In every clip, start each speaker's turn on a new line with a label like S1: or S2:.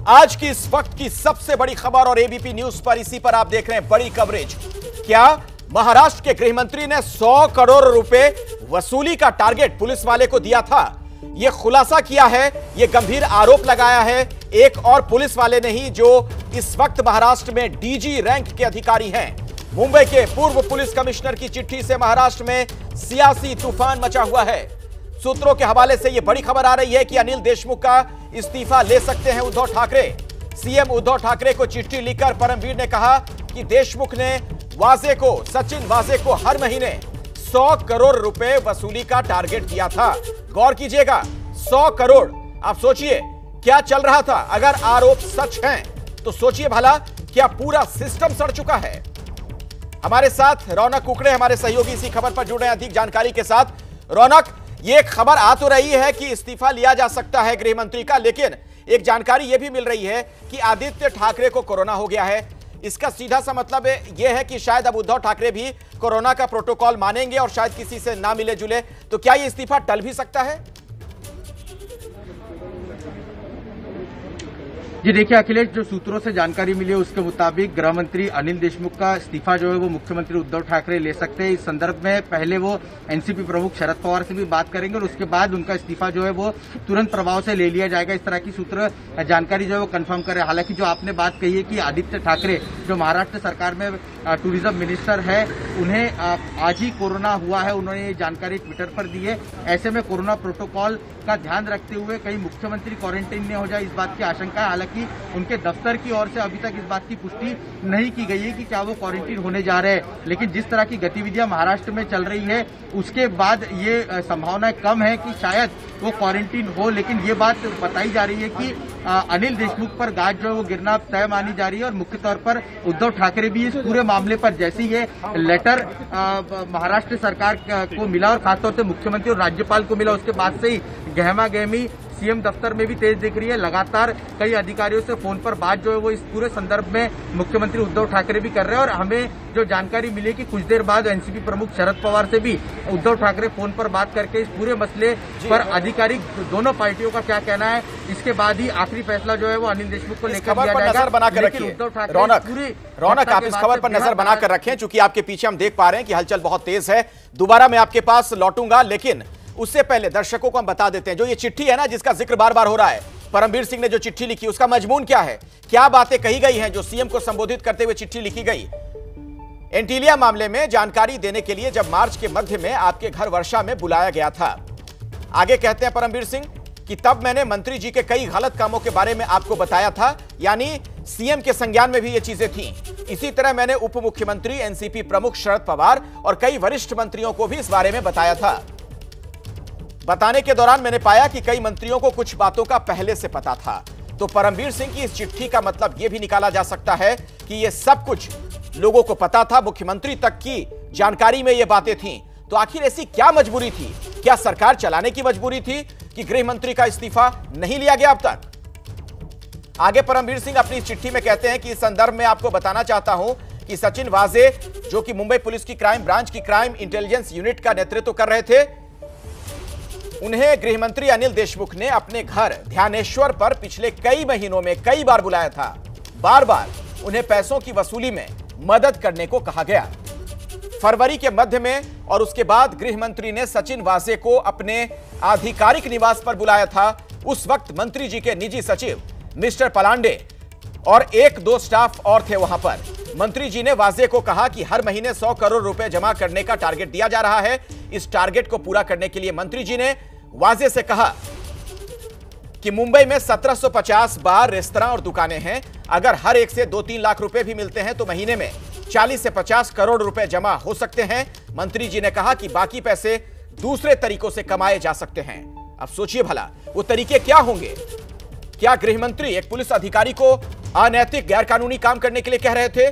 S1: आज की इस वक्त की सबसे बड़ी खबर और एबीपी न्यूज पर इसी पर आप देख रहे हैं बड़ी कवरेज। क्या महाराष्ट्र के गृह मंत्री ने 100 करोड़ रुपए वसूली का टारगेट पुलिस वाले को दिया था? यह खुलासा किया है, यह गंभीर आरोप लगाया है एक और पुलिस वाले ने ही, जो इस वक्त महाराष्ट्र में डीजी रैंक के अधिकारी हैं। मुंबई के पूर्व पुलिस कमिश्नर की चिट्ठी से महाराष्ट्र में सियासी तूफान मचा हुआ है। सूत्रों के हवाले से यह बड़ी खबर आ रही है कि अनिल देशमुख का इस्तीफा ले सकते हैं उद्धव ठाकरे। सीएम उद्धव ठाकरे को चिट्ठी लिखकर परमवीर ने कहा कि देशमुख ने सचिन वाजे को हर महीने 100 करोड़ रुपए वसूली का टारगेट दिया था। गौर कीजिएगा, 100 करोड़। आप सोचिए क्या चल रहा था। अगर आरोप सच हैं तो सोचिए भला क्या पूरा सिस्टम सड़ चुका है। हमारे साथ रौनक कुकड़े हमारे सहयोगी इसी खबर पर जुड़ रहे हैं अधिक जानकारी के साथ। रौनक, ये खबर आ तो रही है कि इस्तीफा लिया जा सकता है गृह मंत्री का, लेकिन एक जानकारी यह भी मिल रही है कि आदित्य ठाकरे को कोरोना हो गया है। इसका सीधा सा मतलब यह है कि शायद अब उद्धव ठाकरे भी कोरोना का प्रोटोकॉल मानेंगे और शायद किसी से ना मिले जुले। तो क्या यह इस्तीफा टल भी सकता है?
S2: जी देखिए अखिलेश, जो सूत्रों से जानकारी मिली है उसके मुताबिक गृह मंत्री अनिल देशमुख का इस्तीफा जो है वो मुख्यमंत्री उद्धव ठाकरे ले सकते हैं। इस संदर्भ में पहले वो एनसीपी प्रमुख शरद पवार से भी बात करेंगे और उसके बाद उनका इस्तीफा जो है वो तुरंत प्रभाव से ले लिया जाएगा। इस तरह की सूत्र जानकारी जो है वो कंफर्म करे। हालांकि जो आपने बात कही है कि आदित्य ठाकरे जो महाराष्ट्र सरकार में टूरिज्म मिनिस्टर है, उन्हें आज ही कोरोना हुआ है, उन्होंने ये जानकारी ट्विटर पर दी है। ऐसे में कोरोना प्रोटोकॉल का ध्यान रखते हुए कहीं मुख्यमंत्री क्वारंटीन में हो जाए, इस बात की आशंका है। हालांकि उनके दफ्तर की ओर से अभी तक इस बात की पुष्टि नहीं की गई है कि क्या वो क्वारंटीन होने जा रहे हैं, लेकिन जिस तरह की गतिविधियां महाराष्ट्र में चल रही है उसके बाद ये संभावना कम है कि शायद वो क्वारंटीन हो। लेकिन ये बात बताई जा रही है कि अनिल देशमुख पर गाज जो है वो गिरना तय मानी जा रही है और मुख्य तौर पर उद्धव ठाकरे भी इस पूरे मामले पर जैसे ही ये लेटर महाराष्ट्र सरकार को मिला और खासतौर से मुख्यमंत्री और राज्यपाल को मिला, उसके बाद से ही गहमा गहमी सीएम दफ्तर में भी तेज दिख रही है। लगातार कई अधिकारियों से फोन पर बात जो है वो इस पूरे संदर्भ में मुख्यमंत्री उद्धव ठाकरे भी कर रहे हैं। और हमें जो जानकारी मिली कि कुछ देर बाद एनसीपी प्रमुख शरद पवार से भी उद्धव ठाकरे फोन पर बात करके इस पूरे मसले पर आधिकारिक दोनों पार्टियों का क्या कहना है, इसके बाद ही आखिरी फैसला जो है वो अनिल देशमुख को लेकर लिया जाएगा।
S1: उद्धव ठाकरे रौनक, आप इस खबर पर नजर बनाकर रखें, चूंकि आपके पीछे हम देख पा रहे हैं कि हलचल बहुत तेज है। दोबारा मैं आपके पास लौटूंगा, लेकिन उससे पहले दर्शकों को हम बता देते हैं जो ये चिट्ठी है ना जिसका जिक्र बार बार हो रहा है, परमवीर सिंह ने जो चिट्ठी लिखी उसका मजमून क्या है, क्या बातें कही गई हैं जो सीएम को संबोधित करते हुए चिट्ठी लिखी गई। एंटीलिया मामले में जानकारी देने के लिए जब मार्च के मध्य में आपके घर वर्षा में बुलाया गया था। आगे कहते हैं परमवीर सिंह कि तब मैंने मंत्री जी के कई गलत कामों के बारे में आपको बताया था, यानी सीएम के संज्ञान में भी ये चीजें थीं। इसी तरह मैंने उप मुख्यमंत्री, एनसीपी प्रमुख शरद पवार और कई वरिष्ठ मंत्रियों को भी इस बारे में बताया था। बताने के दौरान मैंने पाया कि कई मंत्रियों को कुछ बातों का पहले से पता था। तो परमवीर सिंह की इस चिट्ठी का मतलब यह भी निकाला जा सकता है कि यह सब कुछ लोगों को पता था, मुख्यमंत्री तक की जानकारी में ये बातें थीं। तो आखिर ऐसी क्या मजबूरी थी? क्या सरकार चलाने की मजबूरी थी कि गृह मंत्री का इस्तीफा नहीं लिया गया अब तक? आगे परमवीर सिंह अपनी चिट्ठी में कहते हैं कि इस संदर्भ में आपको बताना चाहता हूं कि सचिन वाजे, जो कि मुंबई पुलिस की क्राइम ब्रांच की क्राइम इंटेलिजेंस यूनिट का नेतृत्व कर रहे थे, उन्हें गृह मंत्री अनिल देशमुख ने अपने घर ध्यानेश्वर पर पिछले कई महीनों में कई बार बुलाया था। बार बार उन्हें पैसों की वसूली में मदद करने को कहा गया। फरवरी के मध्य में और उसके बाद गृह मंत्री ने सचिन वाजे को अपने आधिकारिक निवास पर बुलाया था। उस वक्त मंत्री जी के निजी सचिव मिस्टर पलांडे और एक दो स्टाफ और थे वहां पर। मंत्री जी ने वाजे को कहा कि हर महीने 100 करोड़ रुपए जमा करने का टारगेट दिया जा रहा है। इस टारगेट को पूरा करने के लिए मंत्री जी ने वाजे से कहा कि मुंबई में 1750 बार, रेस्तरां और दुकानें हैं। अगर हर एक से 2-3 लाख रुपए भी मिलते हैं तो महीने में 40 से 50 करोड़ रुपए जमा हो सकते हैं। मंत्री जी ने कहा कि बाकी पैसे दूसरे तरीकों से कमाए जा सकते हैं। अब सोचिए भला वो तरीके क्या होंगे। क्या गृह मंत्री एक पुलिस अधिकारी को अनैतिक गैरकानूनी काम करने के लिए कह रहे थे?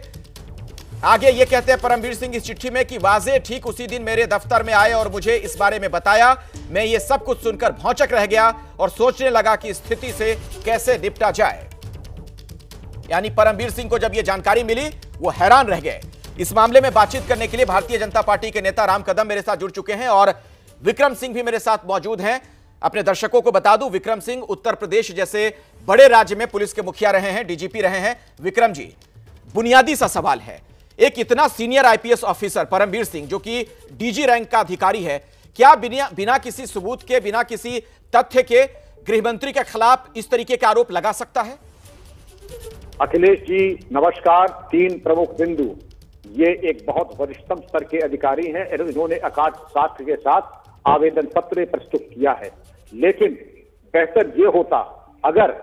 S1: आगे ये कहते हैं परमवीर सिंह इस चिट्ठी में कि वाजे ठीक उसी दिन मेरे दफ्तर में आए और मुझे इस बारे में बताया। मैं ये सब कुछ सुनकर भौंचक रह गया और सोचने लगा कि स्थिति से कैसे निपटा जाए। यानी परमवीर सिंह को जब यह जानकारी मिली वो हैरान रह गए। इस मामले में बातचीत करने के लिए भारतीय जनता पार्टी के नेता राम कदम मेरे साथ जुड़ चुके हैं और विक्रम सिंह भी मेरे साथ मौजूद हैं। अपने दर्शकों को बता दूं, विक्रम सिंह उत्तर प्रदेश जैसे बड़े राज्य में पुलिस के मुखिया रहे हैं, डीजीपी रहे हैं। विक्रम जी, बुनियादी सा सवाल है, एक इतना senior IPS officer Paramvir Singh जो कि डीजी रैंक का अधिकारी है, क्या बिना किसी सबूत के, बिना किसी तथ्य के गृहमंत्री के खिलाफ इस तरीके के आरोप लगा सकता है?
S3: अखिलेश जी नमस्कार। 3 प्रमुख बिंदु। ये एक बहुत वरिष्ठतम स्तर के अधिकारी हैं, इन्होंने अकाट साक्ष्य के साथ आवेदन पत्र प्रस्तुत किया है, लेकिन बेहतर ये होता अगर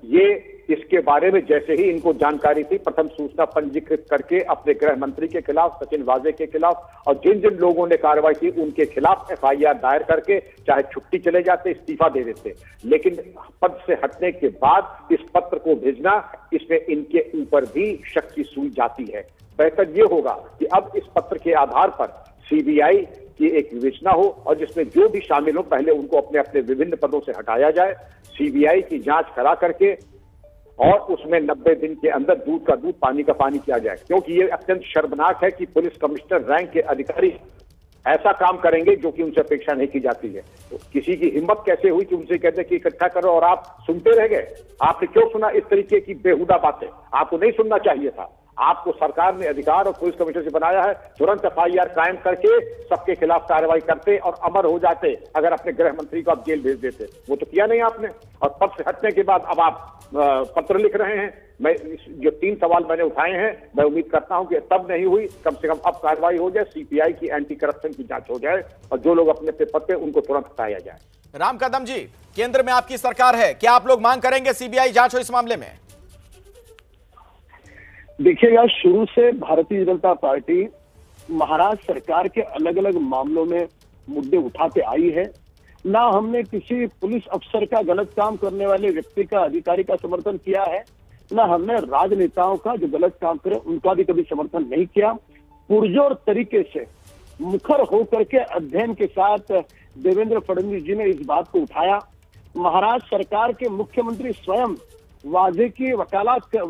S3: ये इसके बारे में जैसे ही इनको जानकारी थी प्रथम सूचना पंजीकृत करके अपने गृह मंत्री के खिलाफ, सचिन वाजे के खिलाफ और जिन जिन लोगों ने कार्रवाई की उनके खिलाफ एफआईआर दायर करके चाहे छुट्टी चले जाते, इस्तीफा दे देते। लेकिन पद से हटने के बाद इस पत्र को भेजना, इसमें इनके ऊपर भी शक की सुई जाती है। बेहतर ये होगा कि अब इस पत्र के आधार पर सीबीआई की एक विवेचना हो और जिसमें जो भी शामिल हो पहले उनको अपने अपने विभिन्न पदों से हटाया जाए, सीबीआई की जांच करा करके और उसमें 90 दिन के अंदर दूध का दूध पानी का पानी किया जाए, क्योंकि ये अत्यंत शर्मनाक है कि पुलिस कमिश्नर रैंक के अधिकारी ऐसा काम करेंगे जो कि उनसे अपेक्षा नहीं की जाती है। तो किसी की हिम्मत कैसे हुई कि उनसे कहते कि इकट्ठा करो और आप सुनते रह गए? आपने क्यों सुना इस तरीके की बेहुदा बातें? आपको नहीं सुनना चाहिए था। आपको सरकार ने अधिकार और पुलिस कमिश्नर से बनाया है, तुरंत एफआईआर कायम करके सबके खिलाफ कार्रवाई करते और अमर हो जाते। अगर अपने गृह मंत्री को आप जेल भेज देते, वो तो किया नहीं आपने। और पद से हटने के बाद अब आप पत्र लिख रहे हैं। मैं जो 3 सवाल मैंने उठाए हैं, मैं उम्मीद करता हूं कि तब नहीं हुई, कम से कम अब कार्रवाई हो जाए, सीपीआई की एंटी करप्शन की जांच हो जाए और जो लोग अपने पद पे उनको तुरंत हटाया जाए।
S1: राम कदम जी, केंद्र में आपकी सरकार है, क्या आप लोग मांग करेंगे सीबीआई जांच हो इस मामले में?
S4: देखिएगा, शुरू से भारतीय जनता पार्टी महाराष्ट्र सरकार के अलग अलग मामलों में मुद्दे उठाते आई है। ना हमने किसी पुलिस अफसर का गलत काम करने वाले व्यक्ति का, अधिकारी का समर्थन किया है, ना हमने राजनेताओं का जो गलत काम करे उनका भी कभी समर्थन नहीं किया। पुरजोर तरीके से मुखर होकर के अध्ययन के साथ देवेंद्र फडणवीस जी ने इस बात को उठाया। महाराष्ट्र सरकार के मुख्यमंत्री स्वयं वाजे की वकालत कर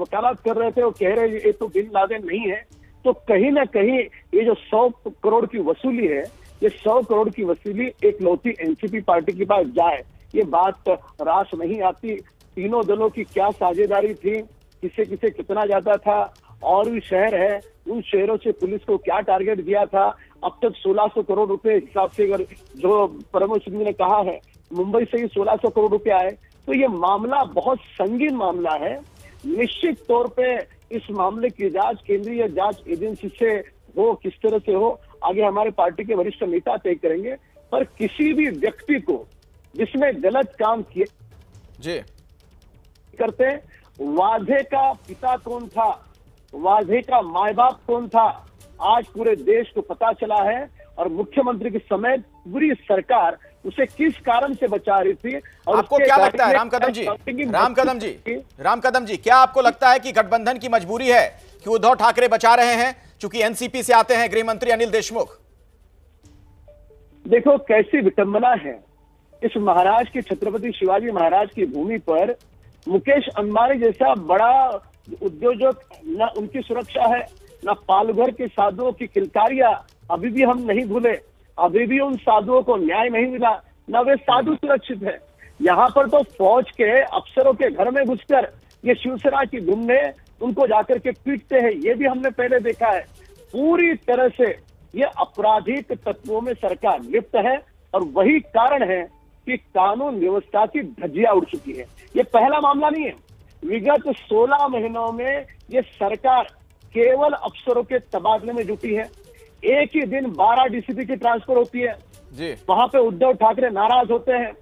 S4: रहे थे, वो कह रहे ये तो बिन लादेन नहीं है। तो कहीं ना कहीं ये जो 100 करोड़ की वसूली है, ये 100 करोड़ की वसूली एक लौती एनसीपी पार्टी के पास जाए, ये बात रास नहीं आती। तीनों दलों की क्या साझेदारी थी, किसे किसे कितना जाता था, और भी शहर है, उन शहरों से पुलिस को क्या टारगेट दिया था। अब तक 1600 करोड़ रुपए हिसाब से, अगर जो परमवीर सिंह ने कहा है मुंबई से ही 1600 करोड़ रुपए आए, तो ये मामला बहुत संगीन मामला है। निश्चित तौर पे इस मामले की जांच केंद्रीय जांच एजेंसी से हो, किस तरह से हो, आगे हमारे पार्टी के वरिष्ठ नेता तय करेंगे। पर किसी भी व्यक्ति को जिसने गलत काम किए
S1: जी
S4: करते, वाजे का पिता कौन था, वाजे का माँ बाप कौन था, आज पूरे देश को पता चला है। और मुख्यमंत्री के समेत पूरी सरकार उसे किस कारण से बचा रही थी। और
S1: आपको क्या लगता है राम कदम जी, क्या आपको लगता है कि गठबंधन की मजबूरी है कि उद्धव ठाकरे बचा रहे हैं चूंकि एनसीपी से आते हैं गृह मंत्री अनिल देशमुख?
S4: देखो कैसी विटंबना है, इस महाराज के छत्रपति शिवाजी महाराज की भूमि पर मुकेश अंबानी जैसा बड़ा उद्योजक, न उनकी सुरक्षा है, न पालघर के साधुओं की किलकारियां अभी भी हम नहीं भूले, अभी भी उन साधुओं को न्याय नहीं मिला, न वे साधु सुरक्षित है। यहाँ पर तो फौज के अफसरों के घर में घुसकर ये शिवसेना की धुन में उनको जाकर के पीटते हैं, ये भी हमने पहले देखा है। पूरी तरह से ये आपराधिक तत्वों में सरकार लिप्त है और वही कारण है कि कानून व्यवस्था की धज्जियां उड़ चुकी है। ये पहला मामला नहीं है, विगत 16 महीनों में ये सरकार केवल अफसरों के तबादले में जुटी है। एक ही दिन 12 डीसीपी की ट्रांसफर होती है
S1: जी।
S4: वहां पे उद्धव ठाकरे नाराज होते हैं,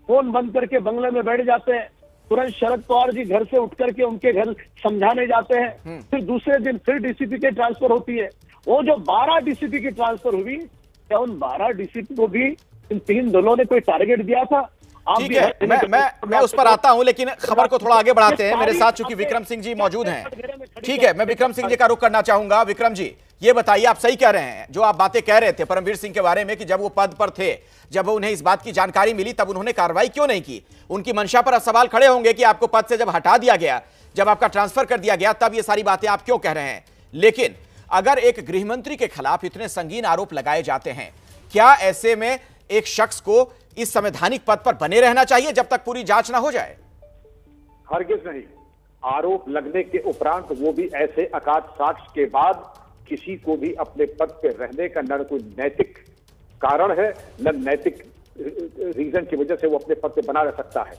S4: फोन बंद करके बंगले में बैठ जाते हैं, तुरंत शरद पवार जी घर से उठ करके उनके घर समझाने जाते हैं। फिर दूसरे दिन फिर डीसीपी की ट्रांसफर होती है। वो जो 12 डीसीपी की ट्रांसफर हुई, क्या उन 12 डीसीपी को भी इन 3 दलों ने कोई टारगेट दिया था?
S1: ठीक है, मैं उस पर आता हूं, लेकिन खबर को थोड़ा आगे बढ़ाते हैं। मेरे साथ चूंकि विक्रम सिंह जी मौजूद हैं, ठीक है, मैं विक्रम सिंह जी का रुख करना चाहूंगा। विक्रम जी, ये बताइए, आप सही कह रहे हैं जो आप बातें कह रहे थे परमवीर सिंह के बारे में कि जब वो पद पर थे, जब उन्हें इस बात की जानकारी मिली, तब उन्होंने कार्रवाई क्यों नहीं की? उनकी मंशा पर सवाल खड़े होंगे कि आपको पद से जब हटा दिया गया, जब आपका ट्रांसफर कर दिया गया, तब ये सारी बातें आप क्यों कह रहे हैं? लेकिन अगर एक गृहमंत्री के खिलाफ इतने संगीन आरोप लगाए जाते हैं, क्या ऐसे में एक शख्स को इस संवैधानिक पद पर बने रहना चाहिए जब तक पूरी जांच ना हो जाए?
S3: हरगिज नहीं। आरोप लगने के उपरांत वो भी ऐसे अकाट साक्ष्य के बाद किसी को भी अपने पद पे रहने का न कोई नैतिक कारण है, न नैतिक रीजन की वजह से वो अपने पद पे बना रह सकता है।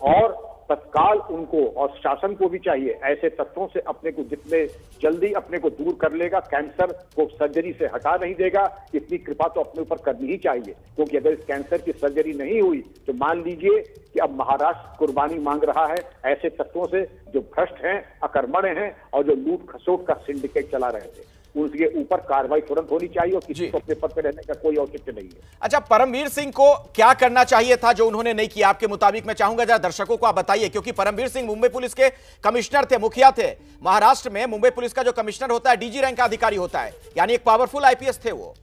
S3: और तत्काल उनको और शासन को भी चाहिए ऐसे तत्वों से अपने को जितने जल्दी अपने को दूर कर लेगा, कैंसर को सर्जरी से हटा नहीं देगा, इतनी कृपा तो अपने ऊपर करनी ही चाहिए। क्योंकि अगर इस कैंसर की सर्जरी नहीं हुई तो मान लीजिए कि अब महाराष्ट्र कुर्बानी मांग रहा है ऐसे तत्वों से जो भ्रष्ट हैं, अकर्मण्य हैं और जो लूट खसोट का सिंडिकेट चला रहे थे। उनके ऊपर कार्रवाई तुरंत होनी चाहिए और किसी को अपने पद पर रहने का कोई औचित्य नहीं है।
S1: अच्छा, परमवीर सिंह को क्या करना चाहिए था जो उन्होंने नहीं किया आपके मुताबिक? मैं चाहूंगा जरा दर्शकों को आप बताइए, क्योंकि परमवीर सिंह मुंबई पुलिस के कमिश्नर थे, मुखिया थे। महाराष्ट्र में मुंबई पुलिस का जो कमिश्नर होता है डीजी रैंक का अधिकारी होता है, यानी एक पावरफुल आईपीएस थे वो।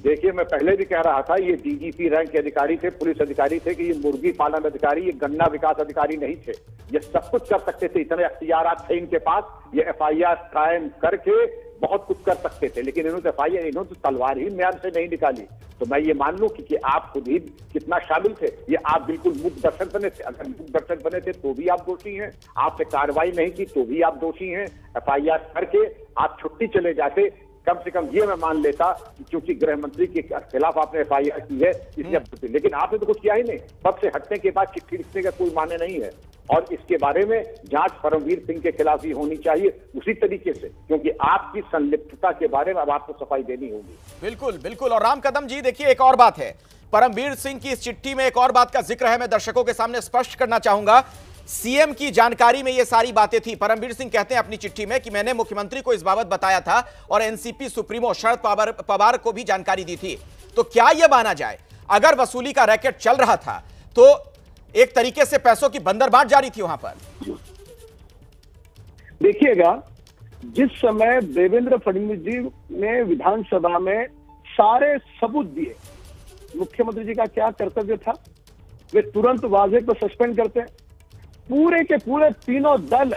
S3: देखिए, मैं पहले भी कह रहा था ये डीजीपी रैंक के अधिकारी थे, पुलिस अधिकारी थे कि ये मुर्गी पालन अधिकारी, ये गन्ना विकास अधिकारी नहीं थे। ये सब कुछ कर सकते थे, इतने अख्तियारात थे इनके पास, ये एफआईआर कायम करके बहुत कुछ कर सकते थे। लेकिन इन्होंने एफआईआर, इन्होंने तो तलवार ही म्यान से नहीं निकाली। तो मैं ये मान लूं कि आप खुद ही कितना शामिल थे। ये आप बिल्कुल मुक्त दर्शक बने थे, अगर मुक्त दर्शक बने थे तो भी आप दोषी हैं, आपसे कार्रवाई नहीं की तो भी आप दोषी हैं। एफआईआर करके आप छुट्टी चले जाते, कम से कम ये मैं मान लेता, क्योंकि गृह मंत्री के खिलाफ आपने एफआईआर की है इसलिए, लेकिन आपने तो कुछ किया ही नहीं। पद से हटने के बाद चिट्ठी लिखने का कोई माने नहीं है। और इसके बारे में जांच परमवीर सिंह के खिलाफ ही होनी चाहिए उसी तरीके से, क्योंकि आपकी संलिप्तता के बारे में अब आपको सफाई देनी होगी।
S1: बिल्कुल बिल्कुल। और राम कदम जी, देखिए एक और बात है, परमवीर सिंह की इस चिट्ठी में एक और बात का जिक्र है, मैं दर्शकों के सामने स्पष्ट करना चाहूंगा। सीएम की जानकारी में ये सारी बातें थी। परमवीर सिंह कहते हैं अपनी चिट्ठी में कि मैंने मुख्यमंत्री को इस बाबत बताया था और एनसीपी सुप्रीमो शरद पवार को भी जानकारी दी थी। तो क्या यह माना जाए, अगर वसूली का रैकेट चल रहा था तो एक तरीके से पैसों की बंदरबांट जारी थी वहां पर?
S4: देखिएगा, जिस समय देवेंद्र फडणवीस जी ने विधानसभा में सारे सबूत दिए, मुख्यमंत्री जी का क्या कर्तव्य था? वे तुरंत वाजे को सस्पेंड करते। पूरे के पूरे तीनों दल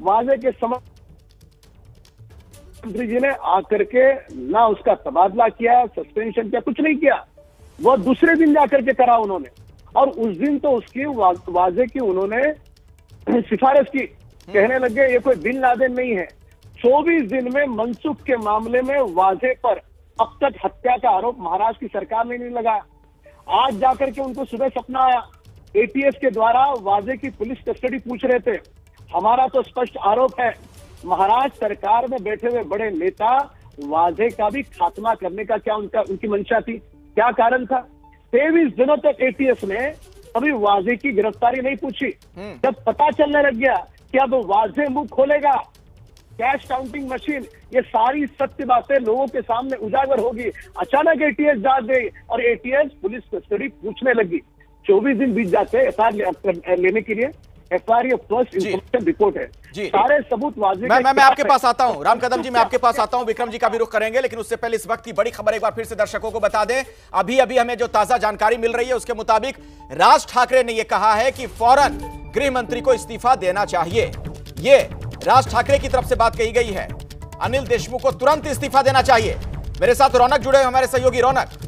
S4: वाजे के समक्ष मंत्री जी ने आकर के ना उसका तबादला किया, सस्पेंशन किया, कुछ नहीं किया। वो दूसरे दिन जाकर के करा उन्होंने, और उस दिन तो उसकी वाजे की उन्होंने सिफारिश की। कहने लगे ये कोई बिन लादेन नहीं है। 24 दिन में मनसुख के मामले में वाजे पर अब तक हत्या का आरोप महाराष्ट्र की सरकार ने नहीं लगाया। आज जाकर के उनको सुबह सपना आया, एटीएस के द्वारा वाजे की पुलिस कस्टडी पूछ रहे थे। हमारा तो स्पष्ट आरोप है, महाराष्ट्र सरकार में बैठे हुए बड़े नेता वाजे का भी खात्मा करने का क्या उनकी मंशा थी? क्या कारण था? 23 दिनों तक एटीएस ने कभी वाजे की गिरफ्तारी नहीं पूछी। जब पता चलने लग गया कि अब वाजे मुंह खोलेगा, कैश काउंटिंग मशीन, ये सारी सत्य बातें लोगों के सामने उजागर होगी, अचानक एटीएस जाग गई और एटीएस पुलिस कस्टडी पूछने लगी। 24 दिन बीत जाते एफआईआर लेने के लिए। एफआईआर फर्स्ट इंफॉर्मेशन रिपोर्ट है, सारे सबूत वाजे।
S1: मैं आपके पास आता हूं राम कदम जी, मैं आपके पास आता हूं, विक्रम जी का भी रुख करेंगे, लेकिन उससे पहले इस वक्त की बड़ी खबर एक बार फिर से दर्शकों को बता दें। अभी अभी हमें जो ताजा जानकारी मिल रही है उसके मुताबिक राज ठाकरे ने यह कहा है कि फौरन गृह मंत्री को इस्तीफा देना चाहिए। ये राज ठाकरे की तरफ से बात कही गई है। अनिल देशमुख को तुरंत इस्तीफा देना चाहिए। मेरे साथ रौनक जुड़े, हमारे सहयोगी रौनक।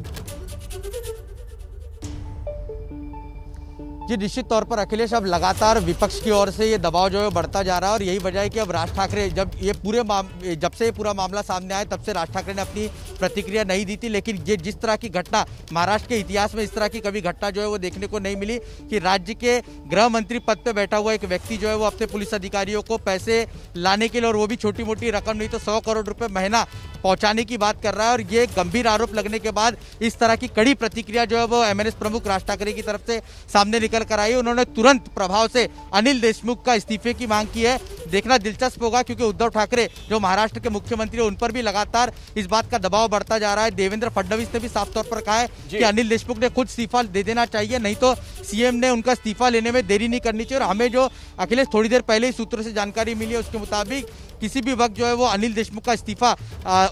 S5: जी, निश्चित तौर पर अखिलेश, अब लगातार विपक्ष की ओर से ये दबाव जो है बढ़ता जा रहा है, और यही वजह है कि अब राज ठाकरे जब से ये पूरा मामला सामने आया तब से राज ठाकरे ने अपनी प्रतिक्रिया नहीं दी थी। लेकिन ये जिस तरह की घटना महाराष्ट्र के इतिहास में इस तरह की कभी घटना जो है वो देखने को नहीं मिली कि राज्य के गृह मंत्री पद पे बैठा हुआ एक व्यक्ति जो है वो अपने पुलिस अधिकारियों को पैसे लाने के लिए, और वो भी छोटी मोटी रकम नहीं तो 100 करोड़ रुपए महीना पहुंचाने की बात कर रहा है। और ये गंभीर आरोप लगने के बाद इस तरह की कड़ी प्रतिक्रिया जो है वो एमएनएस प्रमुख राज ठाकरे की तरफ से सामने निकल कर आई। उन्होंने तुरंत प्रभाव से अनिल देशमुख का इस्तीफे की मांग की है। देखना दिलचस्प होगा, क्योंकि उद्धव ठाकरे जो महाराष्ट्र के मुख्यमंत्री हैं उन पर भी लगातार इस बात का दबाव बढ़ता जा रहा है। देवेंद्र फडणवीस ने भी साफ तौर पर कहा है कि अनिल देशमुख ने खुद इस्तीफा दे देना चाहिए, नहीं तो सीएम ने उनका इस्तीफा लेने में देरी नहीं करनी चाहिए। और हमें जो अखिलेश थोड़ी देर पहले ही सूत्रों से जानकारी मिली है उसके मुताबिक किसी भी वक्त जो है वो अनिल देशमुख का इस्तीफा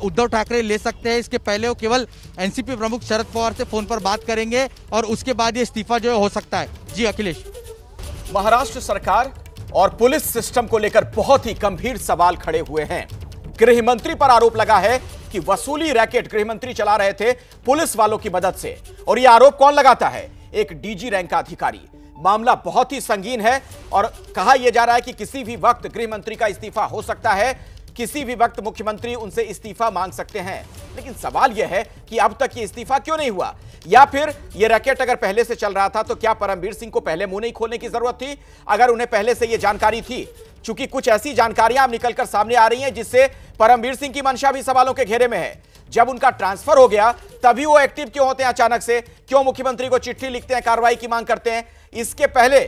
S5: उद्धव ठाकरे ले सकते हैं। इसके पहले वो केवल एनसीपी प्रमुख शरद पवार से फोन पर बात करेंगे और उसके बाद ये इस्तीफा जो है हो सकता है। जी अखिलेश,
S1: महाराष्ट्र सरकार और पुलिस सिस्टम को लेकर बहुत ही गंभीर सवाल खड़े हुए हैं। गृह मंत्री पर आरोप लगा है कि वसूली रैकेट गृह मंत्री चला रहे थे पुलिस वालों की मदद से। और यह आरोप कौन लगाता है? एक डीजी रैंक का अधिकारी। मामला बहुत ही संगीन है और कहा यह जा रहा है कि किसी भी वक्त गृह मंत्री का इस्तीफा हो सकता है, किसी भी वक्त मुख्यमंत्री उनसे इस्तीफा मांग सकते हैं। लेकिन सवाल यह है कि अब तक ये इस्तीफा क्यों नहीं हुआ? या फिर यह रैकेट अगर पहले से चल रहा था तो क्या परमबीर सिंह को पहले मुंह नहीं खोलने की जरूरत थी? अगर उन्हें पहले से यह जानकारी थी, चूंकि कुछ ऐसी जानकारियां अब निकलकर सामने आ रही हैं जिससे परमबीर सिंह की मंशा भी सवालों के घेरे में है। जब उनका ट्रांसफर हो गया तभी वो एक्टिव क्यों होते हैं अचानक से? क्यों मुख्यमंत्री को चिट्ठी लिखते हैं, कार्रवाई की मांग करते हैं? इसके पहले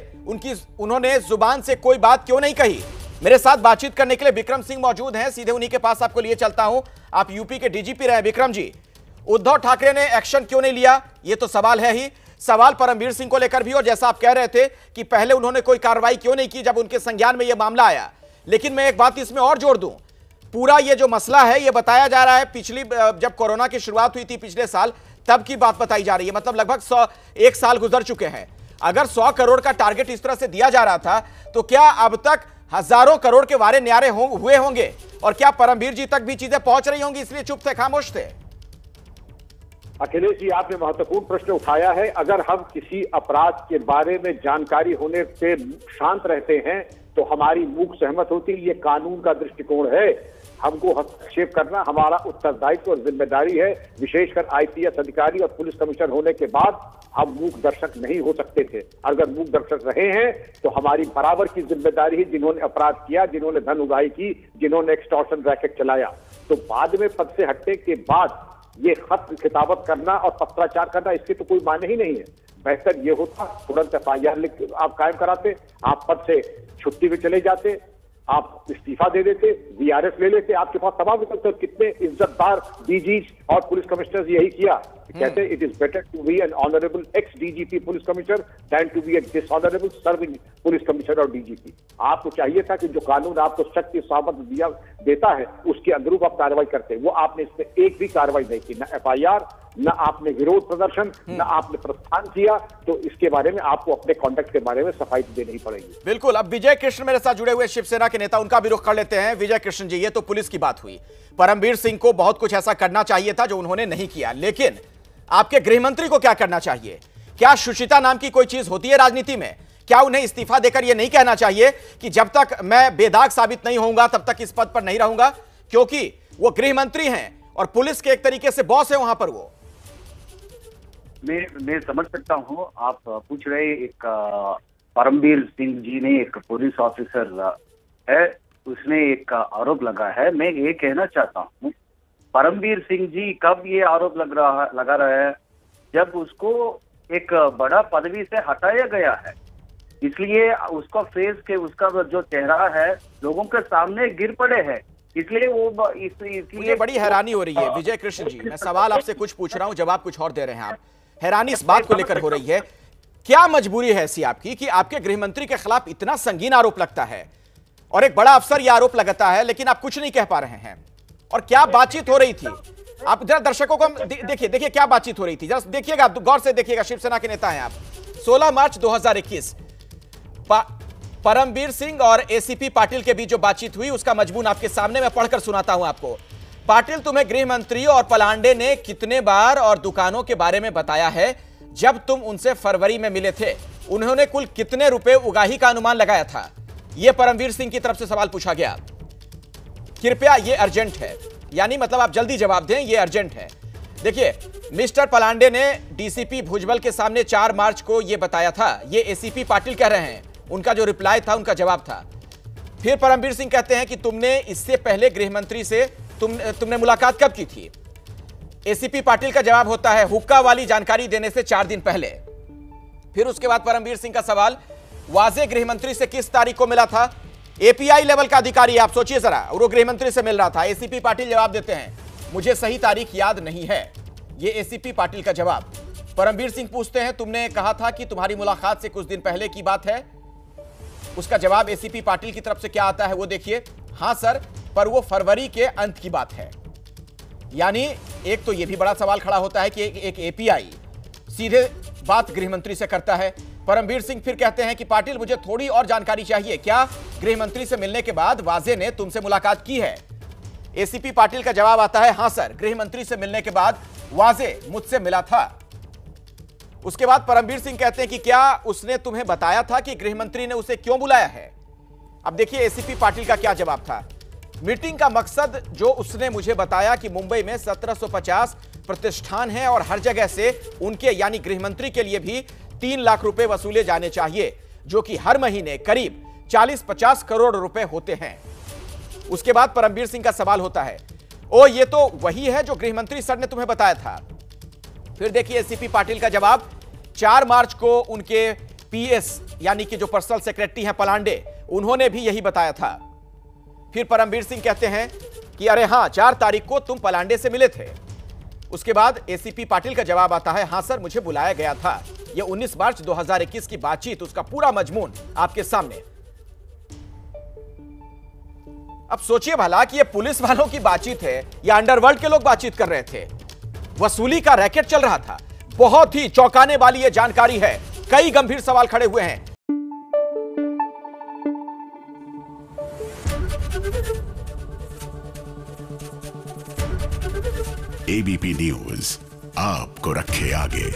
S1: उन्होंने जुबान से कोई बात क्यों नहीं कही? मेरे साथ बातचीत करने के लिए विक्रम सिंह मौजूद हैं, सीधे उन्हीं के पास आपको लिए चलता हूं। आप यूपी के डीजीपी रहे। विक्रम जी, उद्धव ठाकरे ने एक्शन क्यों नहीं लिया, यह तो सवाल है ही। सवाल परमबीर सिंह को लेकर भी, और जैसा आप कह रहे थे कि पहले उन्होंने कोई कार्रवाई क्यों नहीं की जब उनके संज्ञान में यह मामला आया। लेकिन मैं एक बात इसमें और जोड़ दूं, पूरा ये जो मसला है, यह बताया जा रहा है पिछली जब कोरोना की शुरुआत हुई थी पिछले साल, तब की बात बताई जा रही है। मतलब लगभग 1 साल गुजर चुके हैं। अगर 100 करोड़ का टारगेट इस तरह से दिया जा रहा था तो क्या अब तक हजारों करोड़ के वारे न्यारे हुए होंगे? और क्या परमबीर जी तक भी चीजें पहुंच रही होंगी, इसलिए चुप थे, खामोश थे?
S3: अखिलेश जी, आपने महत्वपूर्ण प्रश्न उठाया है। अगर हम किसी अपराध के बारे में जानकारी होने से शांत रहते हैं तो हमारी मूक सहमत होती है। ये कानून का दृष्टिकोण है। हमको हस्तक्षेप करना हमारा उत्तरदायित्व और जिम्मेदारी है। विशेषकर आईपीएस अधिकारी और पुलिस कमिश्नर होने के बाद हम मूक दर्शक नहीं हो सकते थे। अगर मूक दर्शक रहे हैं तो हमारी बराबर की जिम्मेदारी है। जिन्होंने अपराध किया, जिन्होंने धन उगाही की, जिन्होंने एक्सटॉर्शन रैकेट चलाया, तो बाद में पद से हटने के बाद ये खत खिताबत करना और पत्राचार करना, इसके तो कोई माने ही नहीं है। बेहतर ये होता तुरंत एफआईआर लिख आप कायम कराते, आप पद से छुट्टी पे चले जाते, आप इस्तीफा दे देते, वीआरएस ले लेते। आपके पास तमाम विकल्प थे। कितने इज्जतदार डीजीज और पुलिस कमिश्नर यही किया। कहते हैं it is better to be an honourable ex DGP police commissioner than to be a dishonourable serving police commissioner और डीजीपी। आपको चाहिए था कि जो कानून आपको शक्ति सामर्थ देता है उसके अनुरूप आप कार्रवाई करते। वो आपने इसमें एक भी कार्रवाई नहीं की, न एफआईआर, न आपने विरोध प्रदर्शन, न आपने प्रस्थान किया। तो इसके बारे में आपको अपने कॉन्डक्ट के बारे में सफाई देनी ही पड़ेगी।
S1: बिल्कुल। अब विजय कृष्ण मेरे साथ जुड़े हुए शिवसेना के नेता, उनका भी रुख कर लेते हैं। विजय कृष्ण जी, ये तो पुलिस की बात हुई। परमबीर सिंह को बहुत कुछ ऐसा करना चाहिए था जो उन्होंने नहीं किया, लेकिन आपके गृह मंत्री को क्या करना चाहिए? क्या शुचिता नाम की कोई चीज होती है राजनीति में? क्या उन्हें इस्तीफा देकर यह नहीं कहना चाहिए कि जब तक मैं बेदाग साबित नहीं होऊंगा तब तक इस पद पर नहीं रहूंगा? क्योंकि वो गृह मंत्री हैं और पुलिस के एक तरीके से बॉस है वहां पर। वो
S6: मैं समझ सकता हूं। आप पूछ रहे एक परमबीर सिंह जी ने, एक पुलिस ऑफिसर है, उसने एक आरोप लगा है। मैं ये कहना चाहता हूं, परमबीर सिंह जी कब ये आरोप लगा रहा है? जब उसको एक बड़ा पदवी से हटाया गया है, इसलिए उसका फेस के उसका जो चेहरा है लोगों के सामने गिर पड़े हैं, इसलिए वो इसलिए
S1: मुझे बड़ी हैरानी हो रही है विजय कृष्ण जी। मैं सवाल आपसे कुछ पूछ रहा हूं, जवाब कुछ और दे रहे हैं आप। हैरानी इस बात को लेकर हो रही है, क्या मजबूरी है ऐसी आपकी कि आपके गृह मंत्री के खिलाफ इतना संगीन आरोप लगता है और एक बड़ा अफसर यह आरोप लगाता है, लेकिन आप कुछ नहीं कह पा रहे हैं? और क्या बातचीत हो रही थी? आप जरा दर्शकों को देखिए क्या बातचीत हो रही थी, जरा देखिएगा, आप गौर से देखिएगा। शिवसेना के नेता हैं आप। 16 मार्च 2021 परमबीर सिंह और एसीपी पाटिल के बीच जो बातचीत हुई उसका मजमून आपके सामने मैं पढ़कर सुनाता हूं आपको। पाटिल, तुम्हें गृह मंत्री और पलांडे ने कितने बार और दुकानों के बारे में बताया है? जब तुम उनसे फरवरी में मिले थे, उन्होंने कुल कितने रुपए उगाही का अनुमान लगाया था? यह परमबीर सिंह की तरफ से सवाल पूछा गया। कृपया ये अर्जेंट है, यानी मतलब आप जल्दी जवाब दें, ये अर्जेंट है। देखिए, मिस्टर पलांडे ने डीसीपी भुजबल के सामने 4 मार्च को यह बताया था। ये एसीपी पाटिल कह रहे हैं, उनका जो रिप्लाई था, उनका जवाब था। फिर परमबीर सिंह कहते हैं कि तुमने इससे पहले गृह मंत्री से तुमने मुलाकात कब की थी? एसीपी पाटिल का जवाब होता है हुक्का वाली जानकारी देने से 4 दिन पहले। फिर उसके बाद परमबीर सिंह का सवाल, वाजे गृह मंत्री से किस तारीख को मिला था? एपीआई लेवल का अधिकारी, आप सोचिए जरा, और वो गृह मंत्री से मिल रहा था। एसीपी पाटिल जवाब देते हैं, मुझे सही तारीख याद नहीं है। ये एसीपी पाटिल का जवाब। परमबीर सिंह पूछते हैं, तुमने कहा था कि तुम्हारी मुलाकात से कुछ दिन पहले की बात है? उसका जवाब एसीपी पाटिल की तरफ से क्या आता है वो देखिए, हां सर, पर वो फरवरी के अंत की बात है। यानी एक तो यह भी बड़ा सवाल खड़ा होता है कि एक एपीआई सीधे बात गृह मंत्री से करता है। परमबीर सिंह फिर कहते हैं कि पाटिल, मुझे थोड़ी और जानकारी चाहिए। क्या गृह मंत्री से मिलने के बाद वाजे ने तुमसे मुलाकात की है? एसीपी पाटिल का जवाब आता है, हां सर, गृह मंत्री से मिलने के बाद वाजे मुझसे मिला था। उसके बाद परमबीर सिंह कहते हैं कि क्या उसने तुम्हें बताया था कि गृह मंत्री ने उसे क्यों बुलाया है? अब देखिए एसीपी पाटिल का क्या जवाब था। मीटिंग का मकसद जो उसने मुझे बताया कि मुंबई में 1750 प्रतिष्ठान हैं और हर जगह से उनके यानी गृह मंत्री के लिए भी 3 लाख रुपए वसूले जाने चाहिए, जो कि हर महीने करीब 40-50 करोड़ रुपए होते हैं। उसके बाद परमबीर सिंह का सवाल होता है, ओ ये तो वही है जो गृह मंत्री सर ने तुम्हें बताया था। फिर देखिए एसीपी पाटिल का जवाब, 4 मार्च को उनके पीएस यानी कि जो पर्सनल सेक्रेटरी हैं पलांडे, उन्होंने भी यही बताया था। फिर परमबीर सिंह कहते हैं कि अरे हां, 4 तारीख को तुम पलांडे से मिले थे। उसके बाद एसीपी पाटिल का जवाब आता है, हां सर, मुझे बुलाया गया था। यह 19 मार्च 2021 की बातचीत, उसका पूरा मजमून आपके सामने। अब सोचिए भला कि यह पुलिस वालों की बातचीत है या अंडरवर्ल्ड के लोग बातचीत कर रहे थे। वसूली का रैकेट चल रहा था। बहुत ही चौंकाने वाली यह जानकारी है। कई गंभीर सवाल खड़े हुए हैं।
S7: एबीपी न्यूज आपको रखे आगे।